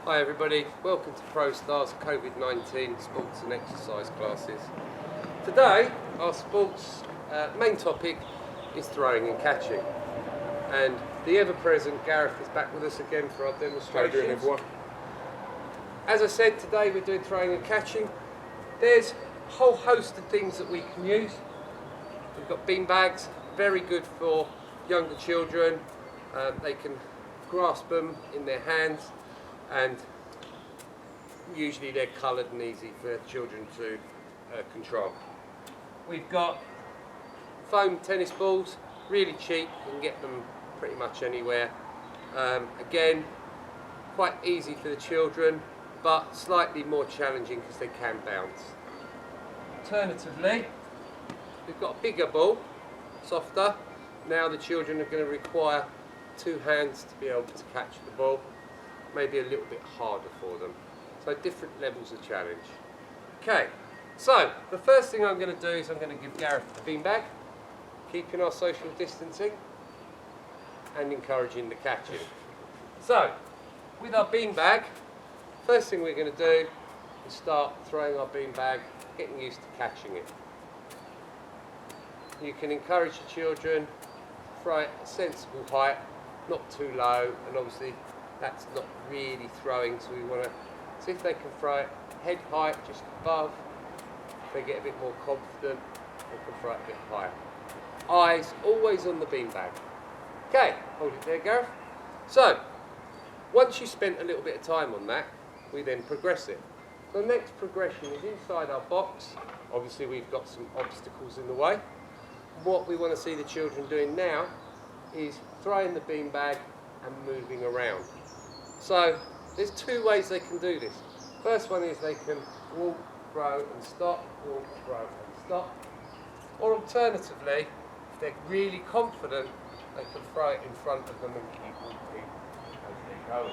Hi everybody, welcome to Pro Stars COVID-19 sports and exercise classes. Today our sports main topic is throwing and catching, and the ever-present Gareth is back with us again for our demonstrations. How you doing, everyone? As I said, today we're doing throwing and catching. There's a whole host of things that we can use. We've got bean bags, very good for younger children. They can grasp them in their hands, and usually they're coloured and easy for children to control. We've got foam tennis balls, really cheap, you can get them pretty much anywhere. Again, quite easy for the children, but slightly more challenging because they can bounce. Alternatively, we've got a bigger ball, softer. Now the children are going to require two hands to be able to catch the ball, maybe a little bit harder for them. So different levels of challenge. Okay, so the first thing I'm going to do is I'm going to give Gareth the beanbag, keeping our social distancing and encouraging the catching. So, with our beanbag, first thing we're going to do is start throwing our beanbag, getting used to catching it. You can encourage the children to throw it at a sensible height, not too low, and obviously that's not really throwing, so we want to see if they can throw it head height, just above. If they get a bit more confident, they can throw it a bit higher. Eyes always on the beanbag. Okay, hold it there, Gareth. So, once you've spent a little bit of time on that, we then progress it. So the next progression is inside our box. Obviously we've got some obstacles in the way. What we want to see the children doing now is throwing the beanbag and moving around. So there's two ways they can do this. First one is they can walk, throw and stop, walk, throw and stop. Or alternatively, if they're really confident, they can throw it in front of them and keep walking as they go.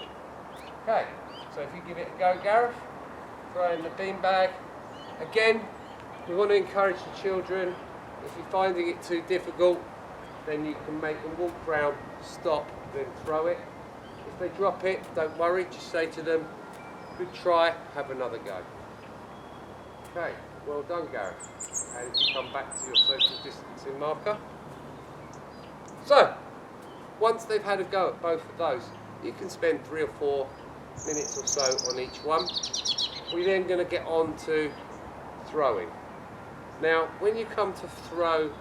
Okay, so if you give it a go, Gareth, throwing the beanbag. Again, we want to encourage the children. If you're finding it too difficult, then you can make them walk round, stop, then throw it. If they drop it, don't worry, just say to them, good try, have another go. Okay, well done, Gareth. And you come back to your social distancing marker. So, once they've had a go at both of those, you can spend 3 or 4 minutes or so on each one. We're then going to get on to throwing. Now, when you come to throw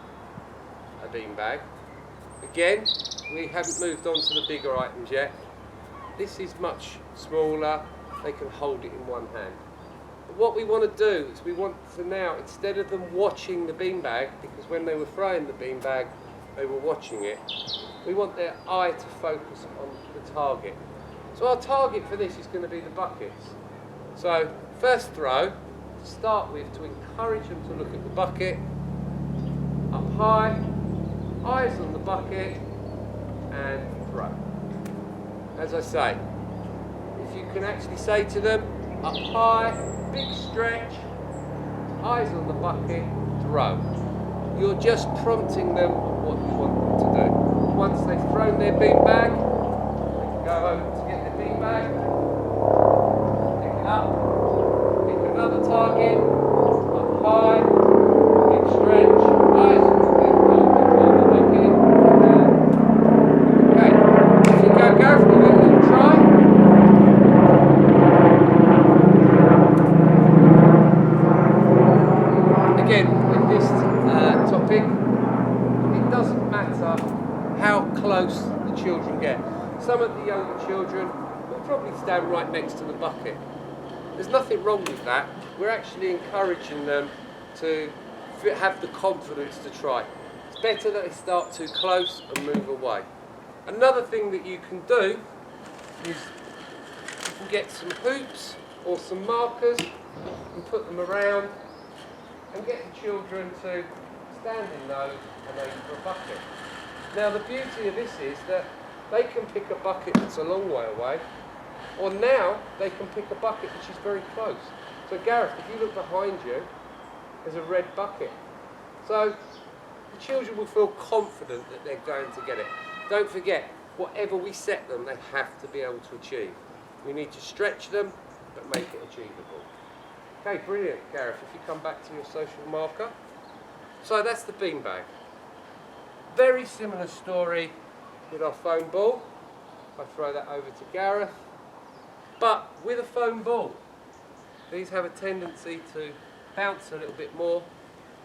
a beanbag, again, we haven't moved on to the bigger items yet. This is much smaller, they can hold it in one hand. But what we want to do is we want to now, instead of them watching the beanbag, because when they were throwing the beanbag, they were watching it, we want their eye to focus on the target. So our target for this is going to be the buckets. So, first throw, to start with, to encourage them to look at the bucket, up high, eyes on the bucket, and throw. As I say, if you can actually say to them, up high, big stretch, eyes on the bucket, throw. You're just prompting them on what you want them to do. Once they've thrown their beanbag, they can go over to get their beanbag, pick it up, pick another target, up high, big stretch, eyes on the bucket, okay, if you go, Gareth, give it a little try. Again, with this topic, it doesn't matter how close the children get. Some of the younger children will probably stand right next to the bucket. There's nothing wrong with that. We're actually encouraging them to have the confidence to try. It's better that they start too close and move away. Another thing that you can do is you can get some hoops or some markers and put them around and get the children to stand in those and aim for a bucket. Now the beauty of this is that they can pick a bucket that's a long way away, or now they can pick a bucket which is very close. So Gareth, if you look behind you, there's a red bucket. So the children will feel confident that they're going to get it. Don't forget, whatever we set them, they have to be able to achieve. We need to stretch them, but make it achievable. Okay, brilliant, Gareth. If you come back to your social marker. So that's the beanbag. Very similar story with our foam ball. I throw that over to Gareth. But with a foam ball, these have a tendency to bounce a little bit more,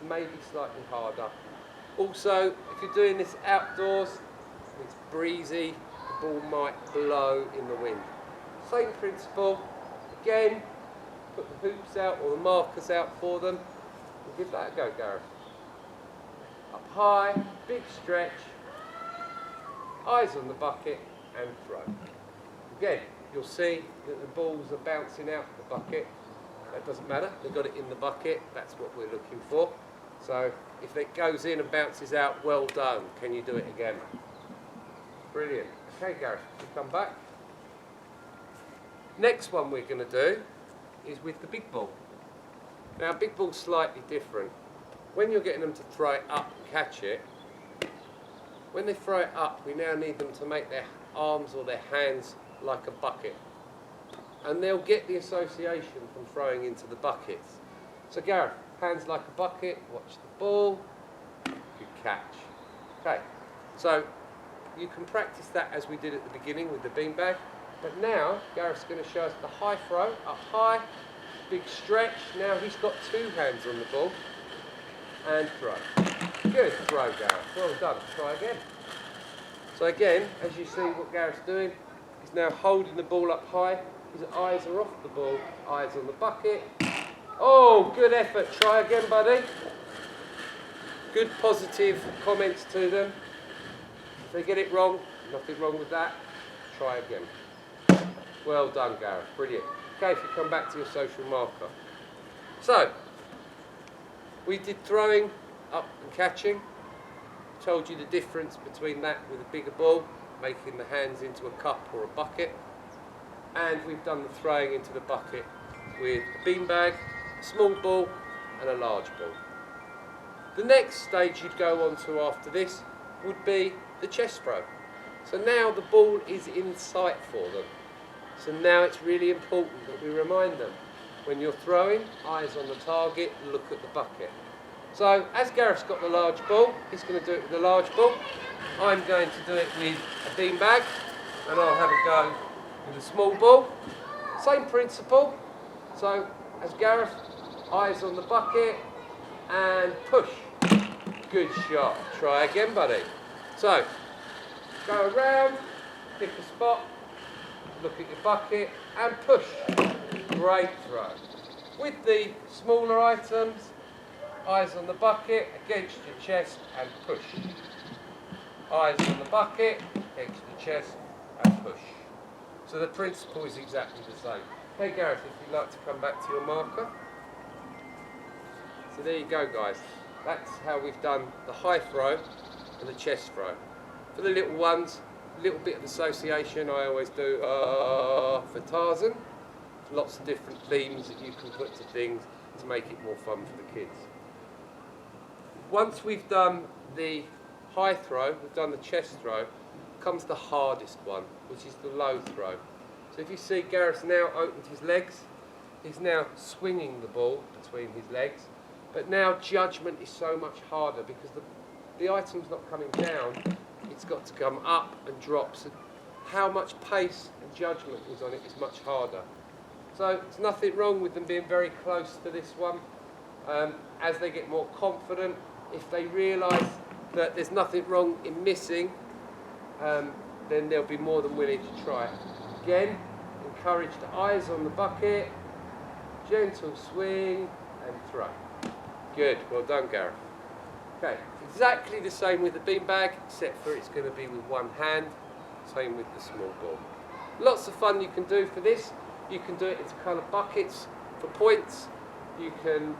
maybe slightly harder. Also, if you're doing this outdoors, it's breezy, the ball might blow in the wind. Same principle. Again, put the hoops out or the markers out for them. And give that a go, Gareth. Up high, big stretch, eyes on the bucket and throw. Again, you'll see that the balls are bouncing out the bucket. That doesn't matter, they've got it in the bucket, that's what we're looking for. So if it goes in and bounces out, well done. Can you do it again? Brilliant. Okay, Gareth, you come back. Next one we're going to do is with the big ball. Now, big ball's slightly different. When you're getting them to throw it up and catch it, when they throw it up, we now need them to make their arms or their hands like a bucket. And they'll get the association from throwing into the buckets. So Gareth, hands like a bucket, watch the ball, good catch. Okay, so you can practice that as we did at the beginning with the beanbag. But now, Gareth's going to show us the high throw, up high, big stretch. Now he's got two hands on the ball, and throw. Good throw, Gareth, well done. Try again. So again, as you see what Gareth's doing, he's now holding the ball up high, his eyes are off the ball, eyes on the bucket. Oh, good effort, try again, buddy. Good positive comments to them. If they get it wrong, nothing wrong with that, try again. Well done, Gareth, brilliant. Okay, if you come back to your social marker. So, we did throwing up and catching. Told you the difference between that with a bigger ball, making the hands into a cup or a bucket. And we've done the throwing into the bucket with a beanbag, a small ball and a large ball. The next stage you'd go on to after this would be the chest throw. So now the ball is in sight for them. So now it's really important that we remind them, when you're throwing, eyes on the target, look at the bucket. So as Gareth's got the large ball, he's going to do it with the large ball. I'm going to do it with a beanbag, and I'll have a go with a small ball. Same principle. So as Gareth, eyes on the bucket, and push. Good shot. Try again, buddy. So, go around, pick a spot, look at your bucket, and push. Great throw. With the smaller items, eyes on the bucket, against your chest, and push. Eyes on the bucket, against the chest, and push. So the principle is exactly the same. Hey Gareth, if you'd like to come back to your marker. So there you go, guys. That's how we've done the high throw and the chest throw. For the little ones, a little bit of association I always do for Tarzan. Lots of different themes that you can put to things to make it more fun for the kids. Once we've done the high throw, we've done the chest throw, comes the hardest one, which is the low throw. So if you see Gareth's now opened his legs, he's now swinging the ball between his legs, but now judgment is so much harder because the item's not coming down, it's got to come up and drop. So how much pace and judgment is on it is much harder. So there's nothing wrong with them being very close to this one. As they get more confident, if they realise that there's nothing wrong in missing, then they'll be more than willing to try it. Again, encourage the eyes on the bucket, gentle swing and throw. Good, well done Gareth. Okay, exactly the same with the beanbag, except for it's going to be with one hand, same with the small ball. Lots of fun you can do for this. You can do it into kind of buckets for points. You can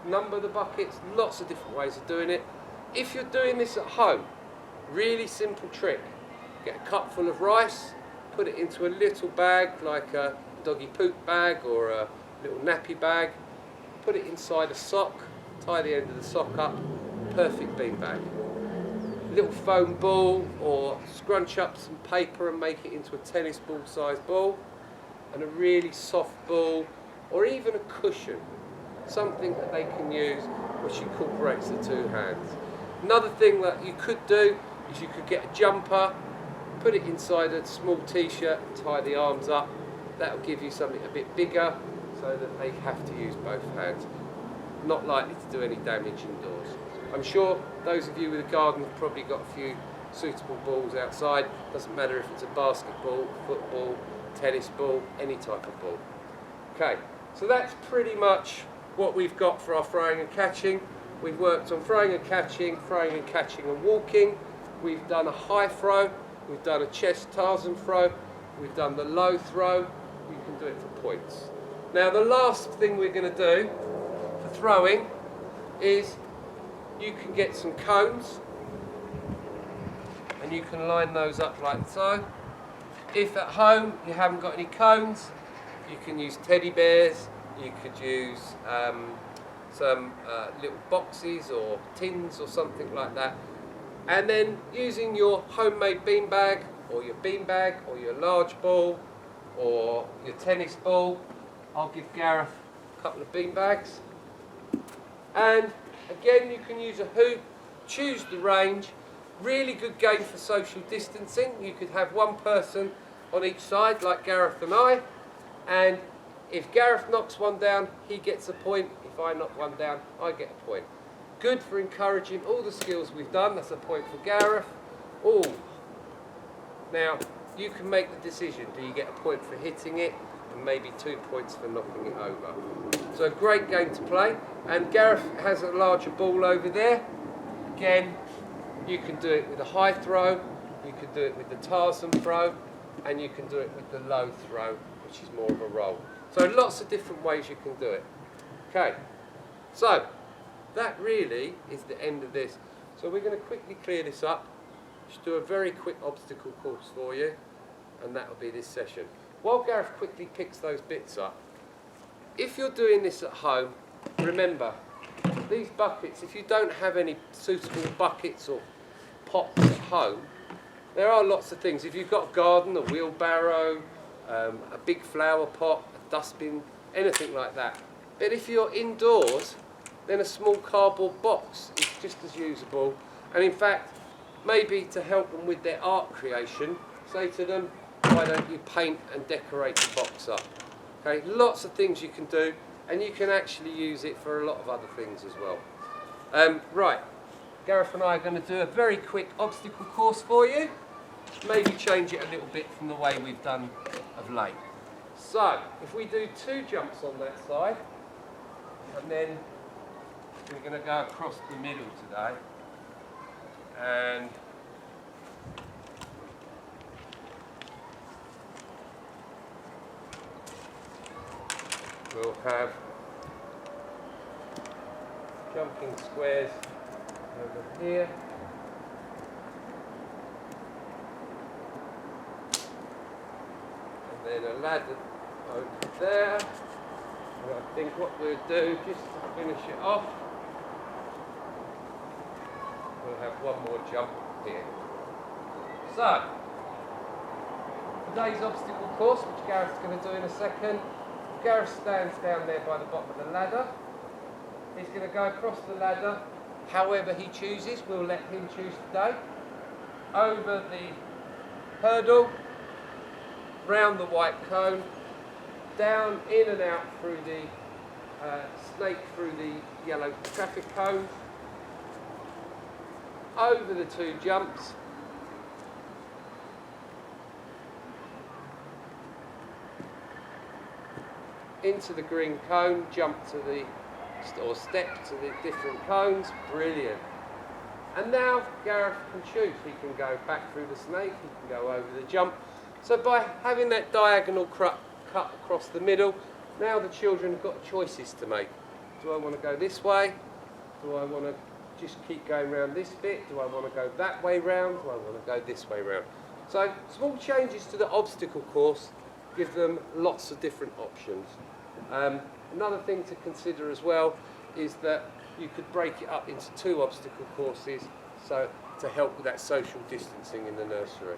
number the buckets, lots of different ways of doing it. If you're doing this at home, really simple trick. Get a cup full of rice, put it into a little bag like a doggy poop bag or a little nappy bag, put it inside a sock, tie the end of the sock up, perfect beanbag. little foam ball, or scrunch up some paper and make it into a tennis ball sized ball, and a really soft ball, or even a cushion, something that they can use which incorporates the two hands. Another thing that you could do is you could get a jumper, put it inside a small t-shirt, tie the arms up. That will give you something a bit bigger so that they have to use both hands. Not likely to do any damage indoors. I'm sure those of you with a garden have probably got a few suitable balls outside. Doesn't matter if it's a basketball, football, tennis ball, any type of ball. Okay, so that's pretty much what we've got for our throwing and catching. We've worked on throwing and catching and walking. We've done a high throw, we've done a chest Tarzan throw, we've done the low throw. You can do it for points. Now the last thing we're going to do for throwing is you can get some cones and you can line those up like so. If at home you haven't got any cones, you can use teddy bears, you could use some little boxes or tins or something like that. And then using your homemade beanbag or your beanbag or your large ball or your tennis ball, I'll give Gareth a couple of beanbags. And again, you can use a hoop, choose the range. Really good game for social distancing. You could have one person on each side like Gareth and I, and if Gareth knocks one down, he gets a point. If I knock one down, I get a point. Good for encouraging all the skills we've done. That's a point for Gareth. Oh, now you can make the decision. Do you get a point for hitting it and maybe 2 points for knocking it over? So a great game to play. And Gareth has a larger ball over there. Again, you can do it with a high throw, you can do it with the Tarzan throw, and you can do it with the low throw, which is more of a roll. So lots of different ways you can do it. Okay, so that really is the end of this. So we're going to quickly clear this up, just do a very quick obstacle course for you, and that will be this session. While Gareth quickly picks those bits up, if you're doing this at home, remember, these buckets, if you don't have any suitable buckets or pots at home, there are lots of things. If you've got a garden, a wheelbarrow, a big flower pot, a dustbin, anything like that. But if you're indoors, then a small cardboard box is just as usable. And in fact, maybe to help them with their art creation, say to them, why don't you paint and decorate the box up? Okay, lots of things you can do, and you can actually use it for a lot of other things as well. Right, Gareth and I are going to do a very quick obstacle course for you. Maybe change it a little bit from the way we've done of late. So, if we do 2 jumps on that side, and then we're going to go across the middle today, and we'll have jumping squares over here. And then a ladder over there. And I think what we'll do, just to finish it off, we'll have one more jump here. So, today's obstacle course, which Gareth's going to do in a second. Gareth stands down there by the bottom of the ladder. He's going to go across the ladder however he chooses. We'll let him choose today. Over the hurdle, round the white cone, down, in and out through the snake through the yellow traffic cone, over the 2 jumps, into the green cone, jump to the, or step to the different cones. Brilliant. And now Gareth can choose. He can go back through the snake, he can go over the jump. So by having that diagonal cut across the middle, now the children have got choices to make. Do I want to go this way? Do I want to just keep going around this bit? Do I want to go that way round? Do I want to go this way round? So small changes to the obstacle course give them lots of different options. Another thing to consider as well is that you could break it up into 2 obstacle courses So to help with that social distancing in the nursery.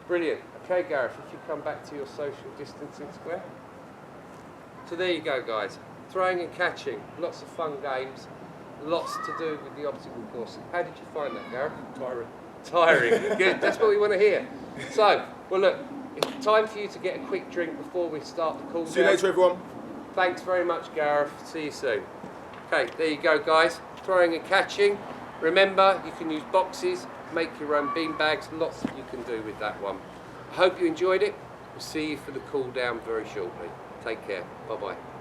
Brilliant. Okay, Gareth, if you come back to your social distancing square. So there you go, guys. Throwing and catching, lots of fun games, lots to do with the obstacle course. How did you find that, Gareth? Tiring. Good. That's what we want to hear. So, well, look, it's time for you to get a quick drink before we start the cool down. See you later, everyone. Thanks very much, Gareth. See you soon. Okay, there you go, guys. Throwing and catching. Remember, you can use boxes, make your own bean bags, lots that you can do with that one. I hope you enjoyed it. We'll see you for the cool down very shortly. Take care. Bye-bye.